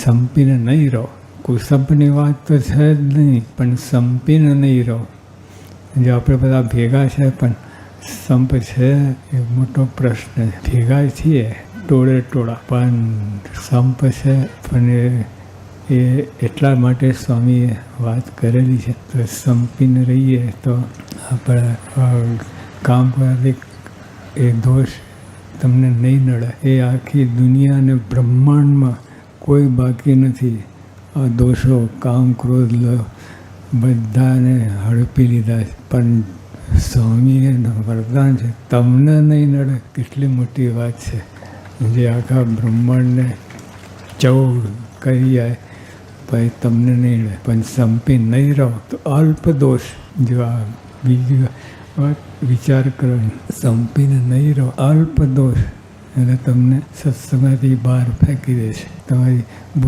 સંપીને નહીં રહો. કોઈ સંપની વાત તો છે જ નહીં, પણ સંપીને નહીં રહો. જો આપણે બધા ભેગા છે પણ સંપ છે એ મોટો પ્રશ્ન છે. ભેગા છીએ ટોળે ટોળા, પણ સંપ છે પણ એ એટલા માટે સ્વામીએ વાત કરેલી છે. તો સંપીને રહીએ તો આપણા કામ પર એ દોષ તમને નહીં નડે. એ આખી દુનિયા અને બ્રહ્માંડમાં કોઈ બાકી નથી. આ દોષો કામ ક્રોધ બધાને હડપી લીધા છે, પણ સ્વામીએ વરદાન છે તમને નહીં નડે. કેટલી મોટી વાત છે જે આખા બ્રહ્માંડને ચૌ કરી જાય ભાઈ તમને નહીં નડે. પણ સંપી નહીં રહો તો અલ્પ દોષ. જો આ બીજી વાત વિચાર કરવાની, સંપીને નહીં રહો અલ્પ દોષ એટલે તમને સત્સંગથી બહાર ફેંકી દેશે. તમારી બુદ્ધિ